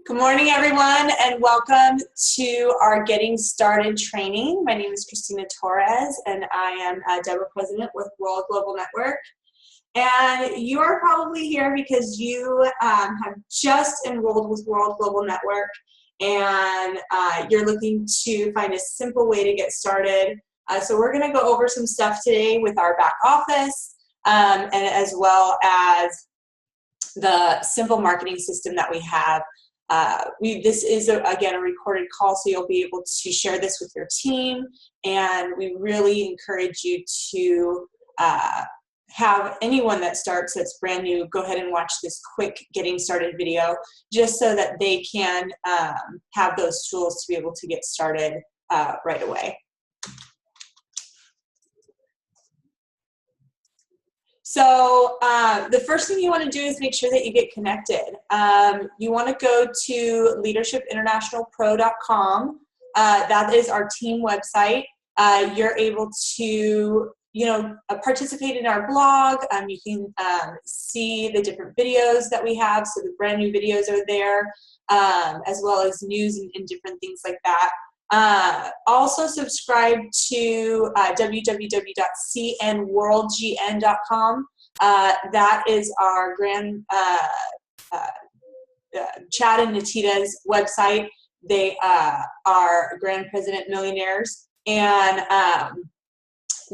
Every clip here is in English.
Good morning, everyone, and welcome to our Getting Started training. My name is Christina Torres, and I am a DEBA president with World Global Network. And you are probably here because you have just enrolled with World Global Network, and you're looking to find a simple way to get started. So we're going to go over some stuff today with our back office, and as well as the simple marketing system that we have. This is, again, a recorded call, so you'll be able to share this with your team, and we really encourage you to have anyone that starts that's brand new go ahead and watch this quick getting started video just so that they can have those tools to be able to get started right away. So the first thing you want to do is make sure that you get connected. You want to go to leadershipinternationalpro.com. That is our team website. You're able to, participate in our blog. You can see the different videos that we have. So the brand new videos are there, as well as news and different things like that. Also subscribe to www.cnworldgn.com. That is our grand Chad and Natita's website. They are grand president millionaires, and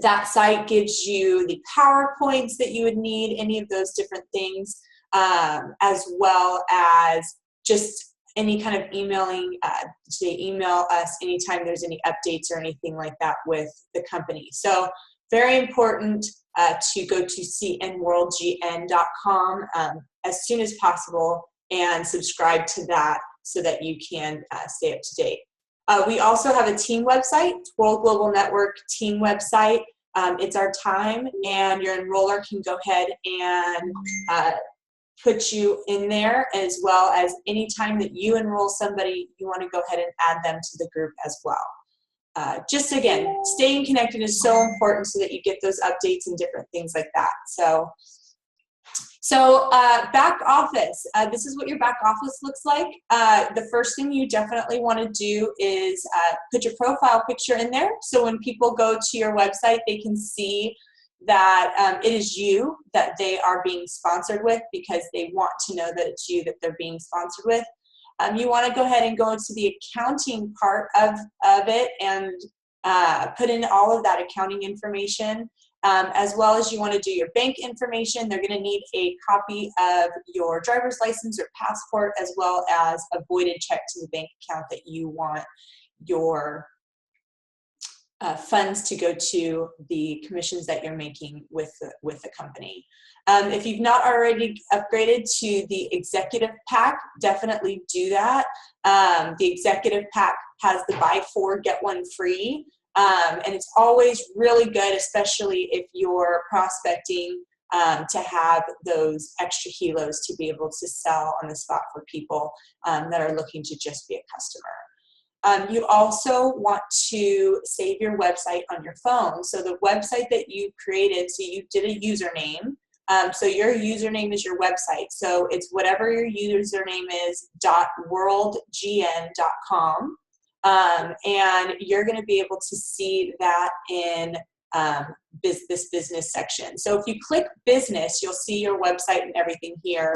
that site gives you the PowerPoints that you would need, any of those different things, as well as just any kind of emailing. They email us anytime there's any updates or anything like that with the company. So very important to go to cnworldgn.com as soon as possible and subscribe to that so that you can stay up to date. We also have a team website, World Global Network team website. It's our time, and your enroller can go ahead and put you in there, as well as anytime that you enroll somebody, you want to go ahead and add them to the group as well. Just again, staying connected is so important so that you get those updates and different things like that. So back office, this is what your back office looks like. The first thing you definitely want to do is put your profile picture in there. So when people go to your website, they can see that it is you that they are being sponsored with, because they want to know that it's you that they're being sponsored with. You want to go ahead and go into the accounting part of it and put in all of that accounting information, as well as you want to do your bank information. They're going to need a copy of your driver's license or passport, as well as a voided check to the bank account that you want your funds to go to the commissions that you're making with the company. If you've not already upgraded to the executive pack, definitely do that. The executive pack has the buy 4 get 1 free, and it's always really good, especially if you're prospecting, to have those extra kilos to be able to sell on the spot for people that are looking to just be a customer. You also want to save your website on your phone. So the website that you created, so you did a username. So your username is your website. So it's whatever your username is, .worldgn.com. And you're going to be able to see that in this business section. So if you click business, you'll see your website and everything here.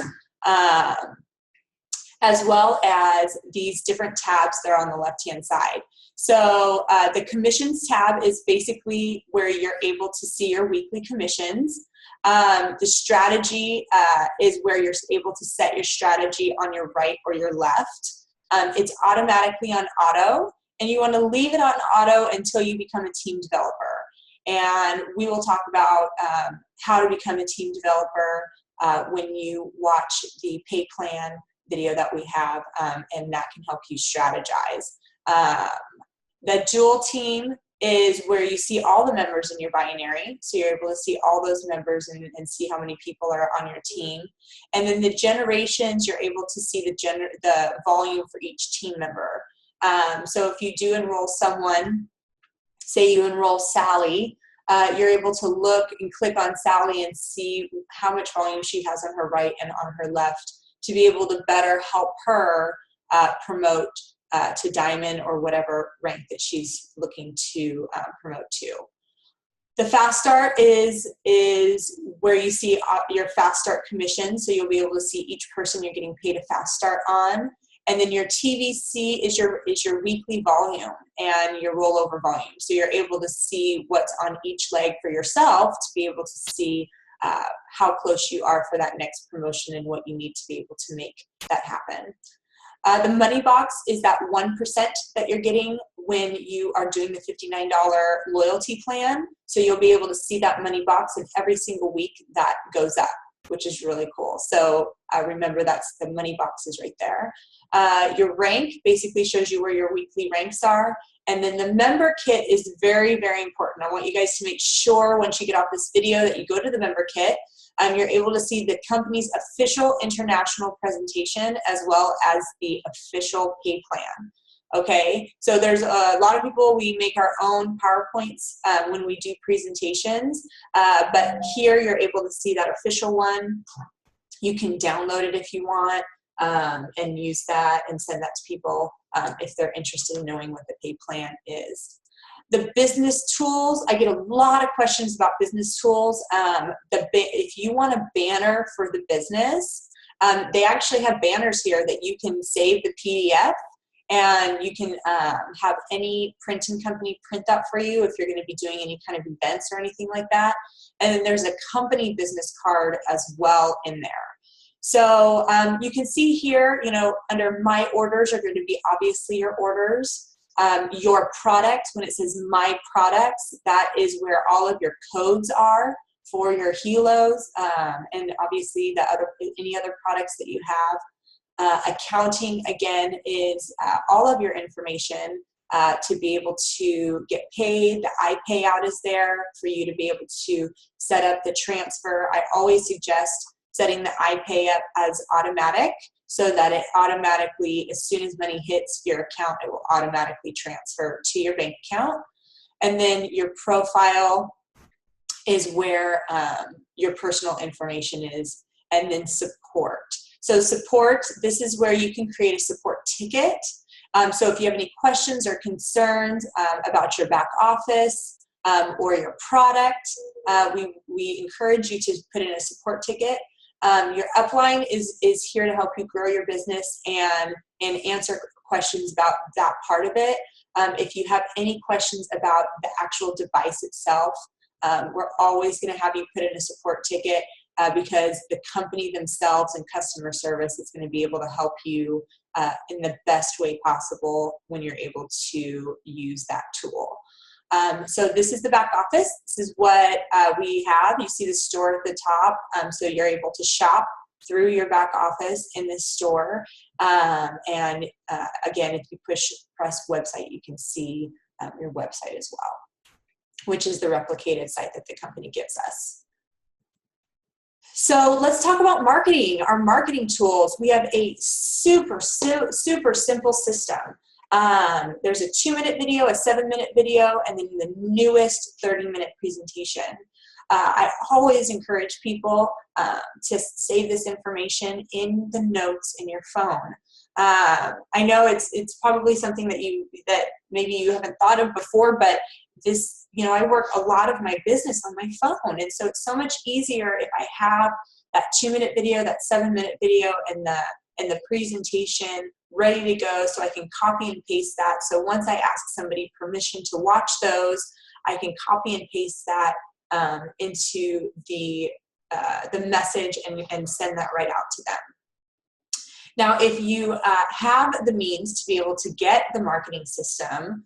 As well as these different tabs that are on the left-hand side. So the commissions tab is basically where you're able to see your weekly commissions. The strategy is where you're able to set your strategy on your right or your left. It's automatically on auto, and you want to leave it on auto until you become a team developer. And we will talk about how to become a team developer when you watch the pay plan video that we have, and that can help you strategize. The dual team is where you see all the members in your binary, so you're able to see all those members and see how many people are on your team. And then the generations, you're able to see the volume for each team member. So if you do enroll someone, say you enroll Sally, you're able to look and click on Sally and see how much volume she has on her right and on her left, to be able to better help her promote to diamond or whatever rank that she's looking to promote to. The fast start is where you see your fast start commission. So you'll be able to see each person you're getting paid a fast start on. And then your TVC is your weekly volume and your rollover volume. So you're able to see what's on each leg for yourself to be able to see how close you are for that next promotion and what you need to be able to make that happen. The money box is that 1% that you're getting when you are doing the $59 loyalty plan. So you'll be able to see that money box, and every single week that goes up, which is really cool. So remember, that's the money box is right there. Your rank basically shows you where your weekly ranks are. And then the member kit is very, very important. I want you guys to make sure once you get off this video that you go to the member kit. You're able to see the company's official international presentation as well as the official pay plan. Okay, so there's a lot of people, we make our own PowerPoints when we do presentations, but here you're able to see that official one. You can download it if you want and use that and send that to people if they're interested in knowing what the pay plan is. The business tools, I get a lot of questions about business tools. If you want a banner for the business, they actually have banners here that you can save the PDF, and you can have any printing company print that for you if you're going to be doing any kind of events or anything like that. And then there's a company business card as well in there. So you can see here, you know, under my orders are going to be obviously your orders. Your product, when it says my products, that is where all of your codes are for your helos, and obviously any other products that you have. Accounting, again, is all of your information to be able to get paid. The iPayout is there for you to be able to set up the transfer. I always suggest setting the iPay up as automatic so that it automatically, as soon as money hits your account, it will automatically transfer to your bank account. And then your profile is where your personal information is, and then support. So support, this is where you can create a support ticket. So if you have any questions or concerns about your back office or your product, we encourage you to put in a support ticket. Your upline is here to help you grow your business and answer questions about that part of it. If you have any questions about the actual device itself, we're always going to have you put in a support ticket because the company themselves and customer service is going to be able to help you in the best way possible when you're able to use that tool. So this is the back office. This is what we have. You see the store at the top. So you're able to shop through your back office in this store. And again, if you press website, you can see your website as well, which is the replicated site that the company gives us. So let's talk about marketing, our marketing tools. We have a super simple system. There's a 2-minute video, a 7-minute video, and then the newest 30-minute presentation. I always encourage people to save this information in the notes in your phone. I know it's probably something that maybe you haven't thought of before, but this, you know, I work a lot of my business on my phone, and so it's so much easier if I have that 2-minute video, that 7-minute video, and the presentation ready to go, so I can copy and paste that. So once I ask somebody permission to watch those, I can copy and paste that into the message and send that right out to them. Now, if you have the means to be able to get the marketing system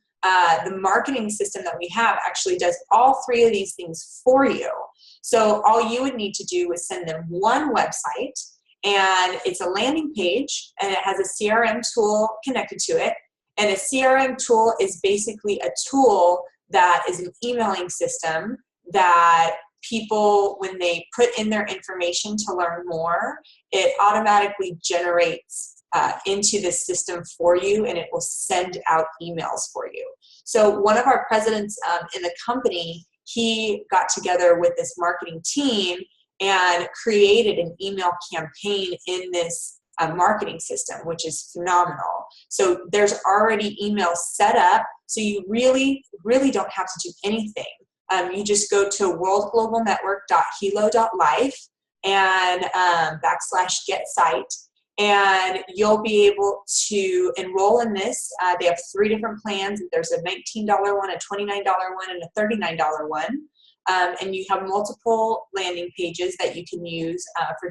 that we have actually does all 3 of these things for you. So all you would need to do is send them one website, and it's a landing page, and it has a CRM tool connected to it. And a CRM tool is basically a tool that is an emailing system that people, when they put in their information to learn more, it automatically generates into the system for you, and it will send out emails for you. So one of our presidents in the company, he got together with this marketing team and created an email campaign in this marketing system, which is phenomenal. So there's already emails set up, so you really, really don't have to do anything. You just go to worldglobalnetwork.helo.life and /get site, and you'll be able to enroll in this. They have 3 different plans. There's a $19 one, a $29 one, and a $39 one. And you have multiple landing pages that you can use for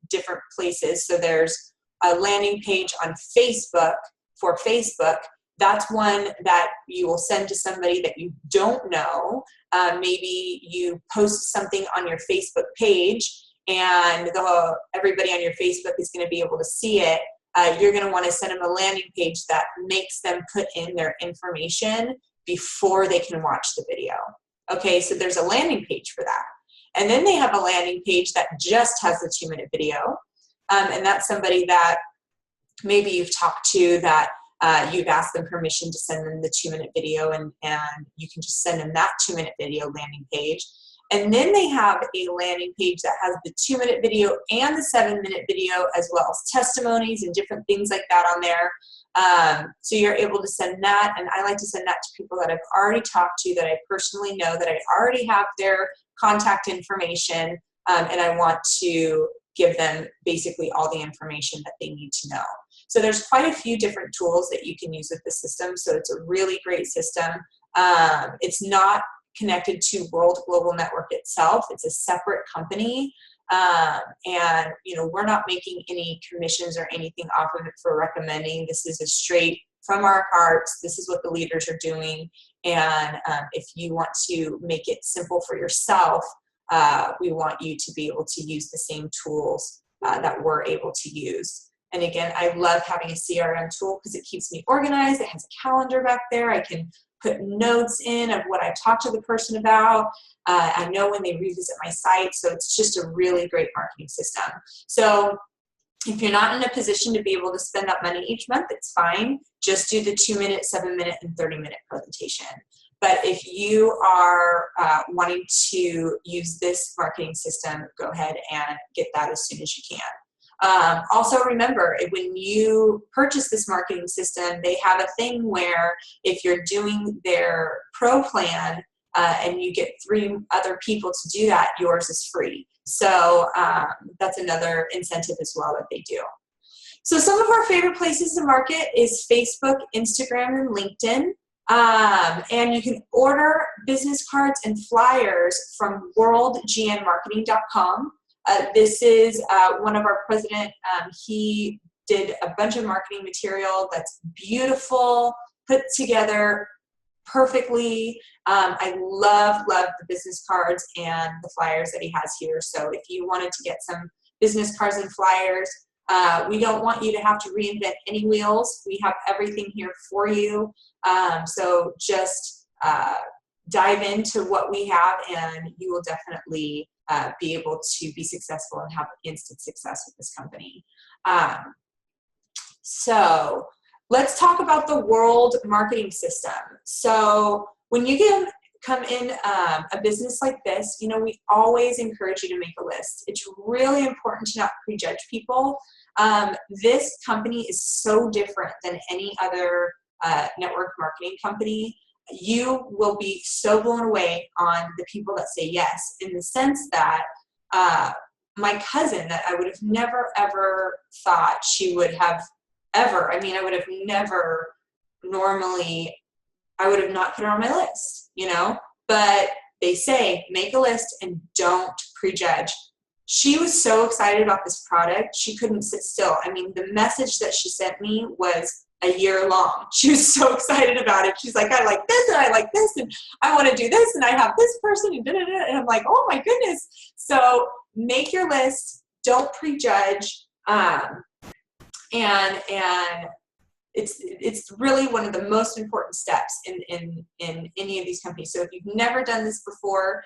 different places. So there's a landing page on Facebook for Facebook. That's one that you will send to somebody that you don't know. Maybe you post something on your Facebook page, and everybody on your Facebook is going to be able to see it. You're going to want to send them a landing page that makes them put in their information before they can watch the video. Okay, so there's a landing page for that. And then they have a landing page that just has the 2-minute video. And that's somebody that maybe you've talked to that you've asked them permission to send them the 2-minute video, and you can just send them that 2-minute video landing page. And then they have a landing page that has the 2-minute video and the 7-minute video, as well as testimonies and different things like that on there. So you're able to send that, and I like to send that to people that I've already talked to, that I personally know, that I already have their contact information, and I want to give them basically all the information that they need to know. So there's quite a few different tools that you can use with the system, so it's a really great system. It's not connected to World Global Network itself. It's a separate company. And we're not making any commissions or anything off of it for recommending. This is a straight from our hearts. This is what the leaders are doing. And if you want to make it simple for yourself, we want you to be able to use the same tools that we're able to use. And again, I love having a CRM tool because it keeps me organized. It has a calendar back there. I can put notes in of what I talked to the person about. I know when they revisit my site, so it's just a really great marketing system. So if you're not in a position to be able to spend that money each month, it's fine. Just do the 2-minute, 7-minute, and 30-minute presentation. But if you are wanting to use this marketing system, go ahead and get that as soon as you can. Also remember, when you purchase this marketing system, they have a thing where if you're doing their pro plan and you get 3 other people to do that, yours is free. So that's another incentive as well that they do. So some of our favorite places to market is Facebook, Instagram, and LinkedIn. And you can order business cards and flyers from worldgnmarketing.com. This is one of our president. He did a bunch of marketing material that's beautiful, put together perfectly. I love the business cards and the flyers that he has here. So if you wanted to get some business cards and flyers, we don't want you to have to reinvent any wheels. We have everything here for you. So just dive into what we have, and you will definitely be able to be successful and have instant success with this company. So let's talk about the World Marketing System. So when you come in a business like this, we always encourage you to make a list. It's really important to not prejudge people. This company is so different than any other network marketing company. You will be so blown away on the people that say yes, in the sense that my cousin, that I would have never, ever thought she would have ever, I would have never normally, I would have not put her on my list, but they say, make a list and don't prejudge. She was so excited about this product, she couldn't sit still. The message that she sent me was a year long. She was so excited about it. She's like, I like this, and I like this, and I want to do this, and I have this person, and da-da-da. And I'm like, oh my goodness. So make your list, don't prejudge, and it's really one of the most important steps in any of these companies. So if you've never done this before,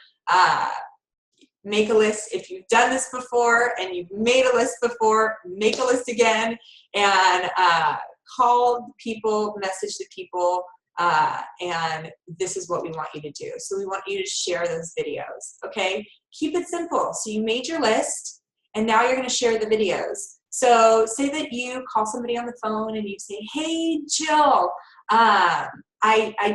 make a list. If you've done this before and you've made a list before, make a list again, and call people, message the people, and this is what we want you to do. So we want you to share those videos, okay? Keep it simple. So you made your list, and now you're going to share the videos. So say that you call somebody on the phone and you say, hey, Jill, I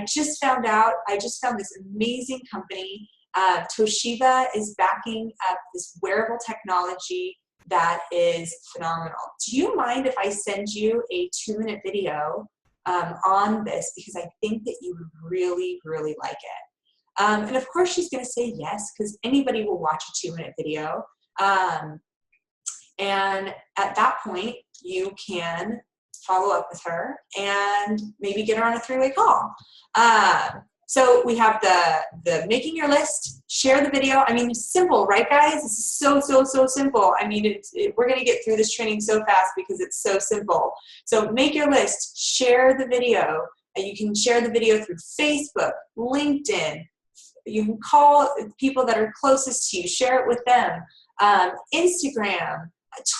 just found this amazing company. Toshiba is backing up this wearable technology that is phenomenal. Do you mind if I send you a 2-minute video on this, because I think that you would really, really like it. And of course she's going to say yes, because anybody will watch a 2-minute video. And at that point, you can follow up with her and maybe get her on a 3-way call. So we have the making your list, share the video. I mean, simple, right, guys? This is so, so, so simple. I mean, we're going to get through this training so fast because it's so simple. So make your list, share the video. And you can share the video through Facebook, LinkedIn. You can call people that are closest to you, share it with them. Instagram,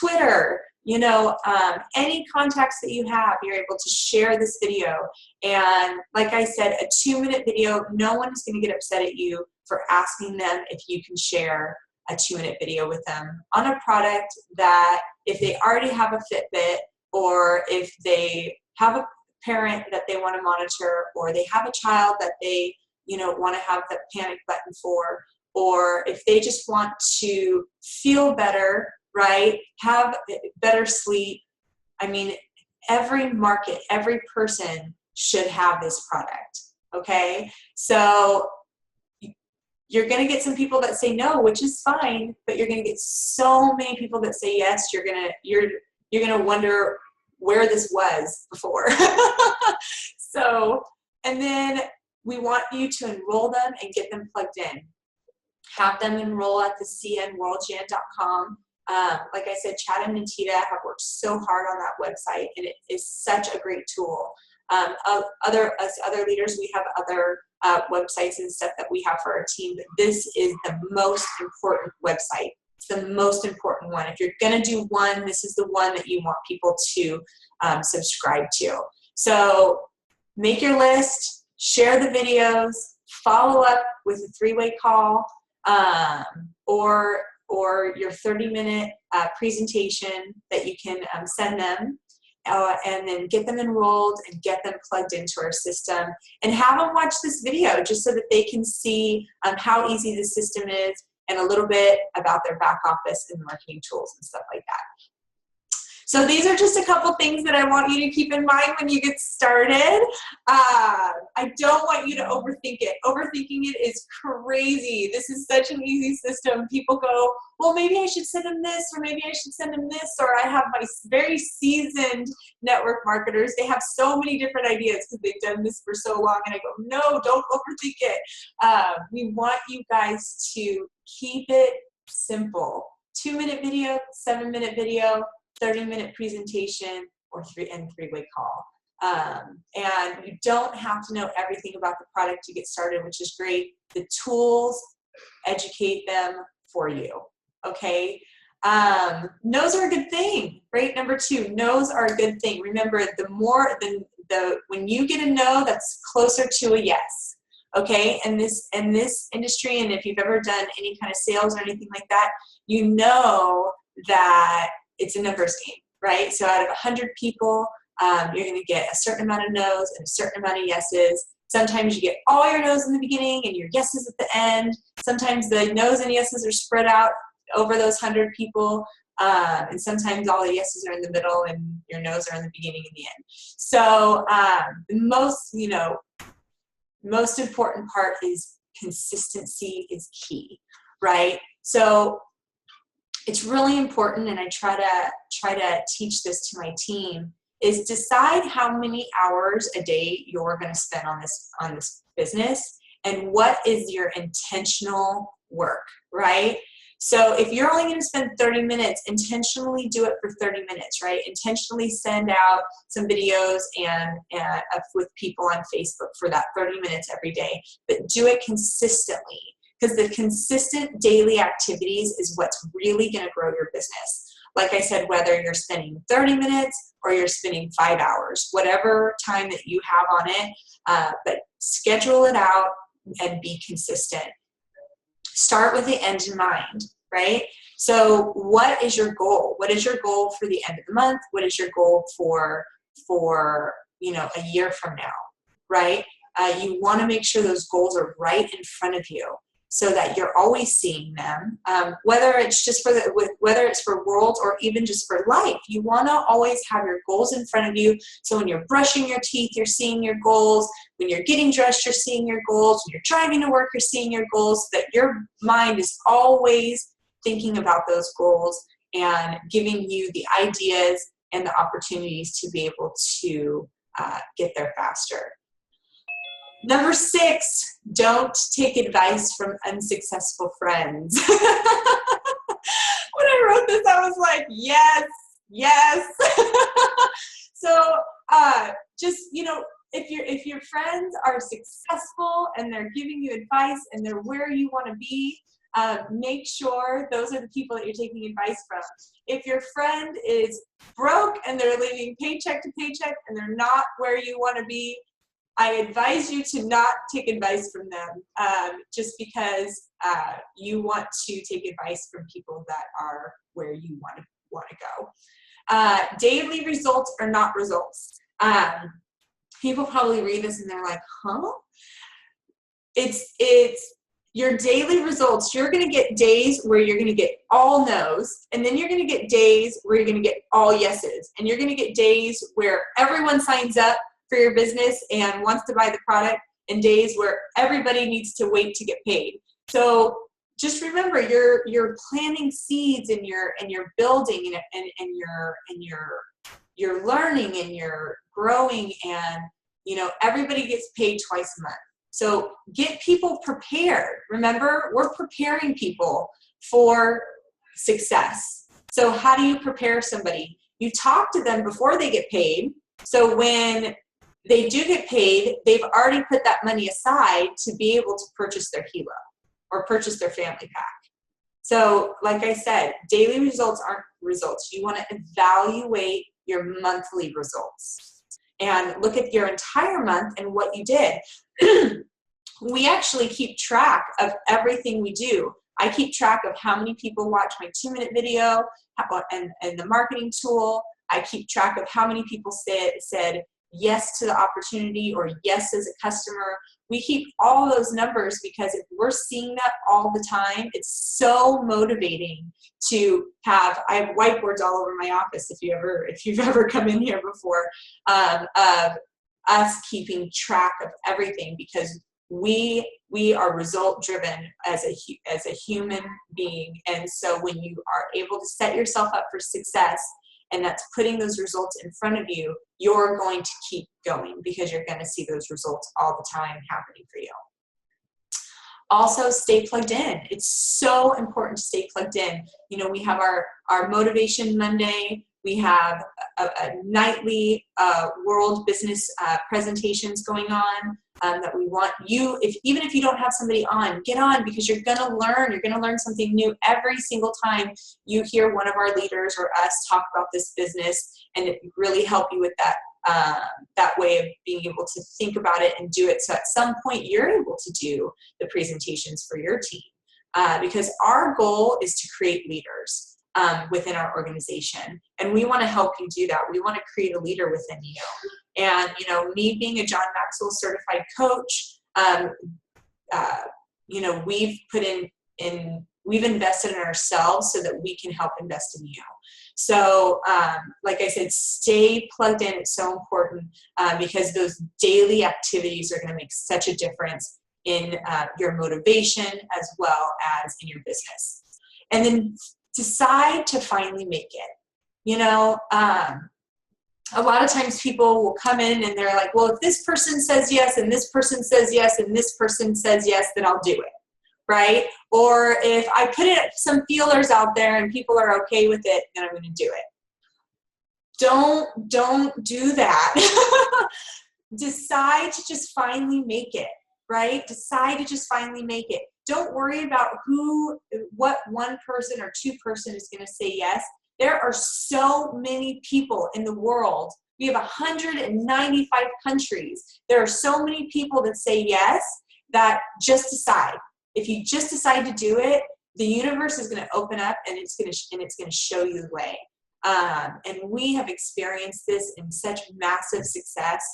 Twitter, any contacts that you have, you're able to share this video. And like I said, a 2-minute video, no one is going to get upset at you for asking them if you can share a 2-minute video with them on a product that, if they already have a Fitbit, or if they have a parent that they want to monitor, or they have a child that they want to have the panic button for, or if they just want to feel better, right, have better sleep. I mean, every market, every person should have this product, okay? So you're going to get some people that say no, which is fine, but you're going to get so many people that say yes, you're going to wonder where this was before. So, and then we want you to enroll them and get them plugged in. Have them enroll at the cnworldgen.com. Like I said, Chad and Nantita have worked so hard on that website, and it is such a great tool. Other leaders, we have other websites and stuff that we have for our team, but this is the most important website. It's the most important one. If you're going to do one, this is the one that you want people to subscribe to. So make your list, share the videos, follow up with a 3-way call, or your 30-minute presentation that you can send them, and then get them enrolled and get them plugged into our system, and have them watch this video just so that they can see how easy the system is, and a little bit about their back office and marketing tools and stuff like that. So these are just a couple things that I want you to keep in mind when you get started. I don't want you to overthink it. Overthinking it is crazy. This is such an easy system. People go, well, maybe I should send them this, or maybe I should send them this, or I have my very seasoned network marketers. They have so many different ideas because they've done this for so long. And I go, no, don't overthink it. We want you guys to keep it simple. 2-minute video, 7-minute video, 30-minute presentation, or 3-way call. And you don't have to know everything about the product to get started, which is great. The tools educate them for you, okay? No's are a good thing, right? Number 2, no's are a good thing. Remember, when you get a no, that's closer to a yes, okay? And this industry, and if you've ever done any kind of sales or anything like that, you know that it's a numbers game, right? So out of 100 people, you're going to get a certain amount of no's and a certain amount of yeses. Sometimes you get all your no's in the beginning and your yeses at the end. Sometimes the no's and yeses are spread out over those 100 people. And sometimes all the yeses are in the middle and your no's are in the beginning and the end. So the most important part is consistency is key, right? So it's really important, and I try to teach this to my team, is decide how many hours a day you're going to spend on this business, and what is your intentional work, right? So if you're only going to spend 30 minutes, intentionally do it for 30 minutes, right? Intentionally send out some videos and with people on Facebook for that 30 minutes every day, but do it consistently. Because the consistent daily activities is what's really going to grow your business. Like I said, whether you're spending 30 minutes or you're spending 5 hours, whatever time that you have on it, but schedule it out and be consistent. Start with the end in mind, right? So what is your goal? What is your goal for the end of the month? What is your goal for a year from now, right? You want to make sure those goals are right in front of you so that you're always seeing them, whether it's just whether it's for world or even just for life. You want to always have your goals in front of you. So when you're brushing your teeth, you're seeing your goals. When you're getting dressed, you're seeing your goals. When you're driving to work, you're seeing your goals, so that your mind is always thinking about those goals and giving you the ideas and the opportunities to be able to get there faster. Number 6, don't take advice from unsuccessful friends. When I wrote this, I was like, yes. So just, if your friends are successful and they're giving you advice and they're where you want to be, make sure those are the people that you're taking advice from. If your friend is broke and they're living paycheck to paycheck and they're not where you want to be, I advise you to not take advice from them, just because you want to take advice from people that are where you want to go. Daily results are not results. People probably read this and they're like, huh? It's your daily results. You're going to get days where you're going to get all no's, and then you're going to get days where you're going to get all yeses, and you're going to get days where everyone signs up for your business and wants to buy the product, and days where everybody needs to wait to get paid. So just remember, you're planting seeds, and you're building, and you're learning, and you're growing, and everybody gets paid twice a month. So get people prepared. Remember, we're preparing people for success. So how do you prepare somebody? You talk to them before they get paid. So when they do get paid, they've already put that money aside to be able to purchase their helo or purchase their family pack. So like I said, daily results aren't results. You want to evaluate your monthly results and look at your entire month and what you did. We actually keep track of everything we do. I keep track of how many people watch my 2-minute video and the marketing tool. I keep track of how many people said yes to the opportunity or yes as a customer. We keep all those numbers because if we're seeing that all the time, it's so motivating to have. I have whiteboards all over my office if you've ever come in here before, of us keeping track of everything, because we are result driven as a human being. And so when you are able to set yourself up for success, and that's putting those results in front of you, you're going to keep going because you're going to see those results all the time happening for you. Also, stay plugged in. It's so important to stay plugged in. We have our Motivation Monday. We have a nightly world business presentations going on that we want you, even if you don't have somebody on, get on, because you're going to learn. You're going to learn something new every single time you hear one of our leaders or us talk about this business, and it really help you with that way of being able to think about it and do it. So at some point you're able to do the presentations for your team, because our goal is to create leaders within our organization, and we want to help you do that. We want to create a leader within you. And me being a John Maxwell certified coach, we've put we've invested in ourselves so that we can help invest in you. So like I said, stay plugged in. It's so important because those daily activities are going to make such a difference in your motivation as well as in your business. And then decide to finally make it. A lot of times people will come in and they're like, well, if this person says yes, and this person says yes, and this person says yes, then I'll do it, right? Or if I put some feelers out there and people are okay with it, then I'm going to do it. Don't do that. Decide to just finally make it, right? Decide to just finally make it. Don't worry about what one person or two person is going to say yes. There are so many people in the world. We have 195 countries. There are so many people that say yes, that just decide. If you just decide to do it, the universe is going to open up and it's going to show you the way. And we have experienced this in such massive success.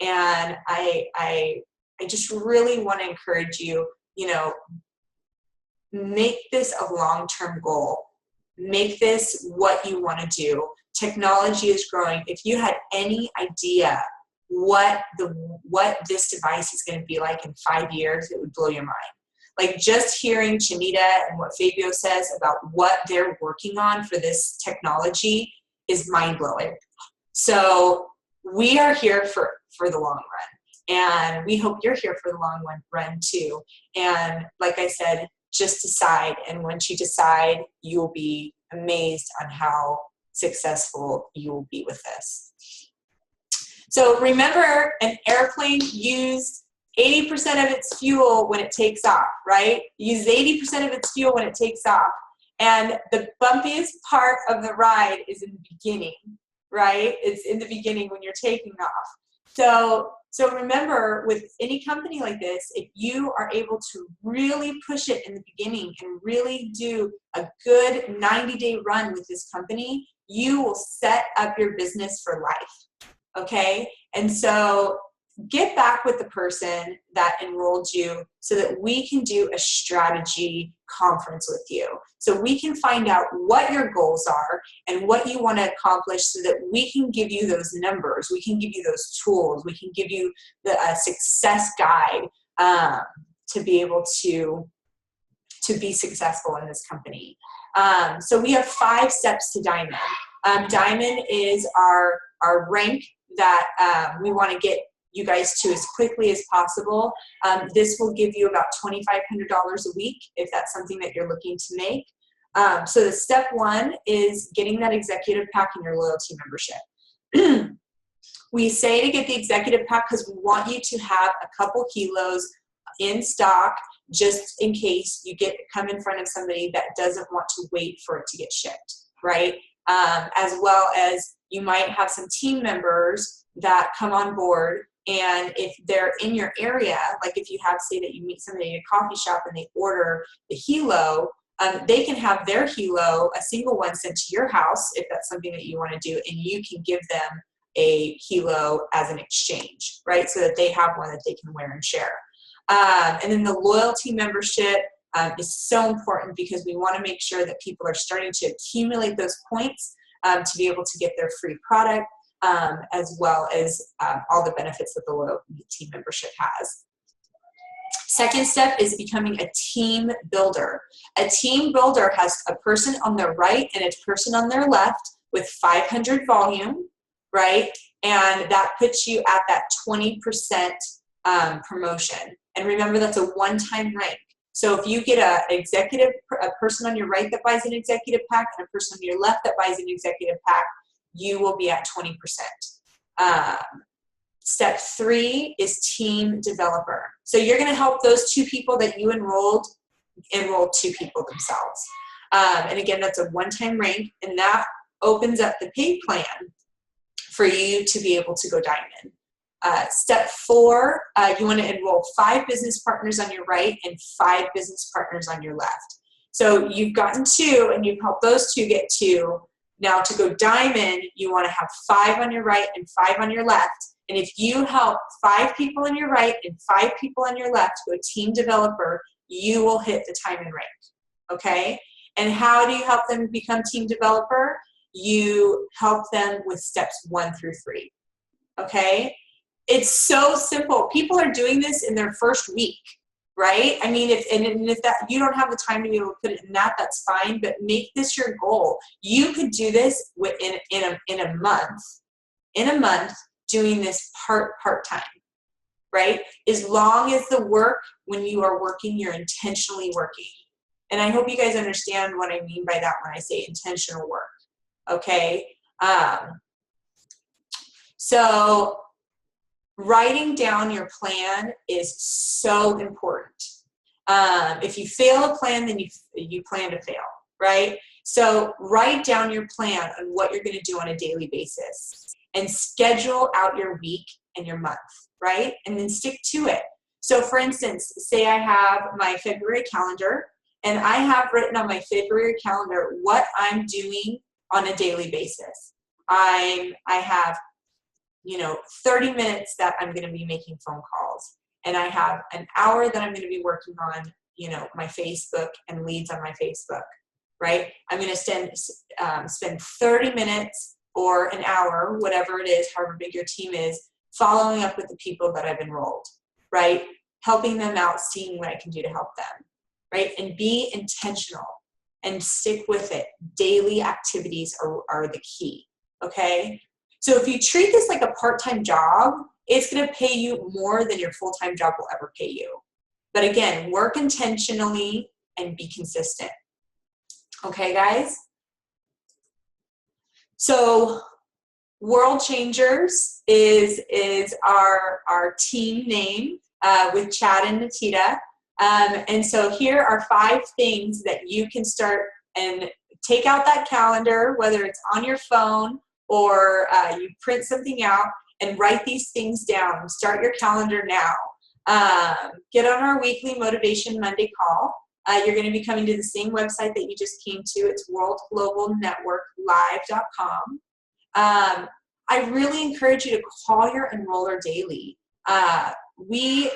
And I just really want to encourage you, you know, make this a long-term goal. Make this what you want to do. Technology is growing. If you had any idea what this device is going to be like in 5 years, it would blow your mind. Like just hearing Chinita and what Fabio says about what they're working on for this technology is mind-blowing. So we are here for the long run, and we hope you're here for the long run too. And like I said, just decide, and once you decide, you will be amazed on how successful you will be with this. So remember, an airplane used 80% of its fuel when it takes off, right? Use 80% of its fuel when it takes off. And the bumpiest part of the ride is in the beginning, right? It's in the beginning when you're taking off. So remember, with any company like this, if you are able to really push it in the beginning and really do a good 90-day run with this company, you will set up your business for life, okay? And so get back with the person that enrolled you so that we can do a strategy conference with you. So we can find out what your goals are and what you want to accomplish so that we can give you those numbers. We can give you those tools. We can give you the success guide to be able to be successful in this company. So we have 5 steps to Diamond. Diamond is our rank that we want to get you guys to as quickly as possible. This will give you about $2,500 a week if that's something that you're looking to make. So the step 1 is getting that executive pack in your loyalty membership. We say to get the executive pack because we want you to have a couple kilos in stock just in case you come in front of somebody that doesn't want to wait for it to get shipped, right? As well as you might have some team members that come on board, and if they're in your area, like if you have, say that you meet somebody in a coffee shop and they order the Hilo, they can have their Hilo, a single one, sent to your house if that's something that you want to do, and you can give them a Hilo as an exchange, right? So that they have one that they can wear and share. And then the loyalty membership is so important because we want to make sure that people are starting to accumulate those points to be able to get their free product, as well as all the benefits that the loyalty membership has. Second step is becoming a team builder. A team builder has a person on their right and a person on their left with 500 volume, right? And that puts you at that 20% promotion. And remember, that's a one-time rank. So if you get a person on your right that buys an executive pack and a person on your left that buys an executive pack, you will be at 20%. Step 3 is team developer. So you're going to help those 2 people that you enroll 2 people themselves. And again, that's a one-time rank, and that opens up the pay plan for you to be able to go Diamond. Step 4, you want to enroll 5 business partners on your right and 5 business partners on your left. So you've gotten 2, and you've helped those 2 get 2. Now to go Diamond, you want to have 5 on your right and 5 on your left. And if you help 5 people on your right and 5 people on your left go team developer, you will hit the Diamond rank, okay? And how do you help them become team developer? You help them with steps 1 through 3, okay? It's so simple. People are doing this in their first week, right? I mean, if that you don't have the time to be able to put it in that, that's fine. But make this your goal. You could do this in a month. In a month, doing this part time, right? As long as the work, when you are working, you're intentionally working. And I hope you guys understand what I mean by that when I say intentional work. Okay. So writing down your plan is so important. If you fail a plan, then you plan to fail, right? So write down your plan on what you're going to do on a daily basis and schedule out your week and your month, right? And then stick to it. So for instance, say I have my February calendar And I have written on my February calendar what I'm doing on a daily basis. I have, 30 minutes that I'm going to be making phone calls. And I have an hour that I'm going to be working on, my Facebook and leads on my Facebook, right? I'm going to spend 30 minutes or an hour, whatever it is, however big your team is, following up with the people that I've enrolled, right? Helping them out, seeing what I can do to help them, right? And be intentional and stick with it. Daily activities are the key, okay? So if you treat this like a part-time job, it's going to pay you more than your full-time job will ever pay you. But again, work intentionally and be consistent. Okay, guys? So World Changers is our team name with Chad and Natita. And so here are 5 things that you can start and take out that calendar, whether it's on your phone or you print something out and write these things down. Start your calendar now. Get on our weekly Motivation Monday call. You're going to be coming to the same website that you just came to. It's worldglobalnetworklive.com. I really encourage you to call your enroller daily. We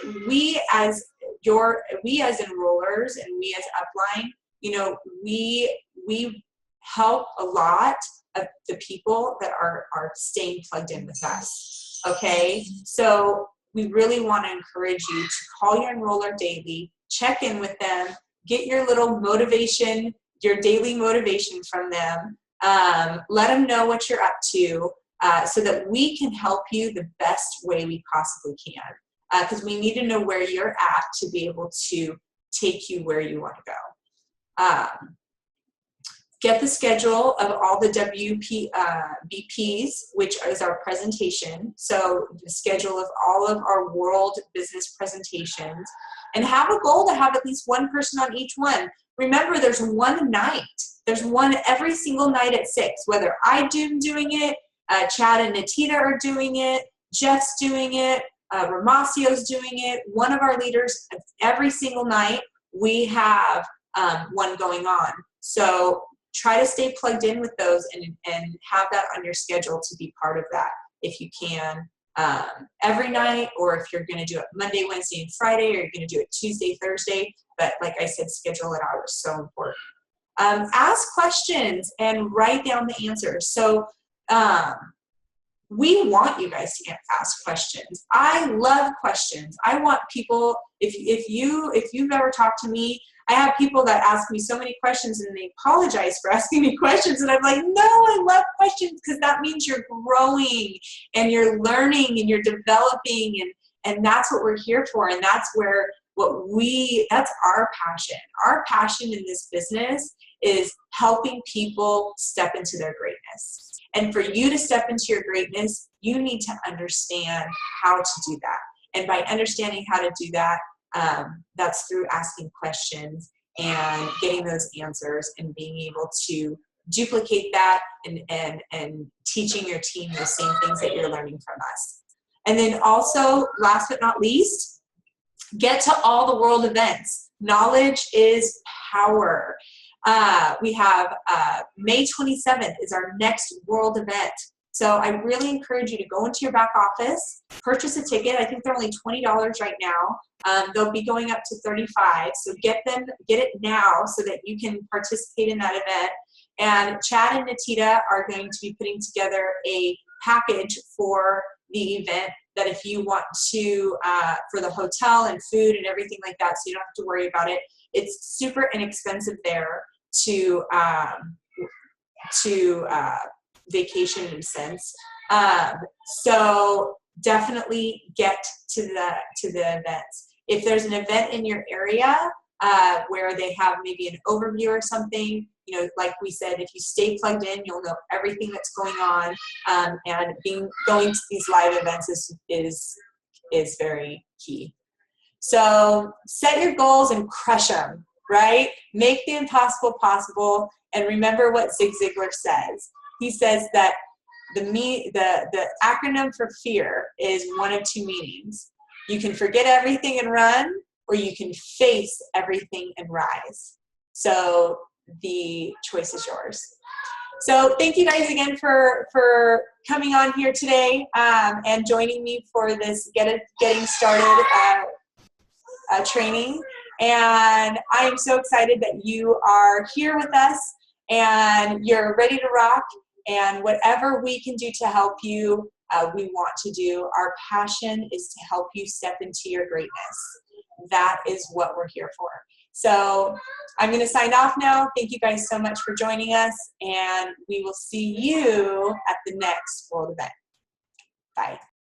as enrollers and we as upline, we help a lot of the people that are staying plugged in with us. Okay, so we really want to encourage you to call your enroller daily, check in with them, get your little motivation, your daily motivation from them. Let them know what you're up to so that we can help you the best way we possibly can. Because we need to know where you're at to be able to take you where you want to go. Get the schedule of all the BPs, which is our presentation. So the schedule of all of our world business presentations, and have a goal to have at least one person on each one. Remember, there's one night. There's one every single night at 6, whether I'm doing it, Chad and Natita are doing it, Jeff's doing it, Ramacio's doing it. One of our leaders, every single night, we have one going on. So try to stay plugged in with those and have that on your schedule to be part of that if you can every night, or if you're going to do it Monday, Wednesday, and Friday, or you're going to do it Tuesday, Thursday. But like I said, schedule it out is so important. Ask questions and write down the answers. So we want you guys to ask questions. I love questions. I want people, if you've ever talked to me, I have people that ask me so many questions and they apologize for asking me questions. And I'm like, no, I love questions because that means you're growing and you're learning and you're developing. And that's what we're here for. And that's that's our passion. Our passion in this business is helping people step into their greatness. And for you to step into your greatness, you need to understand how to do that. And by understanding how to do that, that's through asking questions and getting those answers and being able to duplicate that and teaching your team the same things that you're learning from us. And then also, last but not least, get to all the world events. Knowledge is power. We have May 27th is our next world event. So I really encourage you to go into your back office, purchase a ticket. I think they're only $20 right now. They'll be going up to $35. So get it now so that you can participate in that event. And Chad and Natita are going to be putting together a package for the event that if you want to, for the hotel and food and everything like that, so you don't have to worry about it. It's super inexpensive there to vacation in a sense. So definitely get to the events. If there's an event in your area where they have maybe an overview or something, like we said, if you stay plugged in, you'll know everything that's going on. And going to these live events is very key. So set your goals and crush them, right? Make the impossible possible. And remember what Zig Ziglar says. He says that the acronym for fear is one of two meanings. You can forget everything and run, or you can face everything and rise. So the choice is yours. So thank you guys again for coming on here today and joining me for this Getting Started training. And I am so excited that you are here with us and you're ready to rock. And whatever we can do to help you, we want to do. Our passion is to help you step into your greatness. That is what we're here for. So I'm going to sign off now. Thank you guys so much for joining us, and we will see you at the next World event. Bye.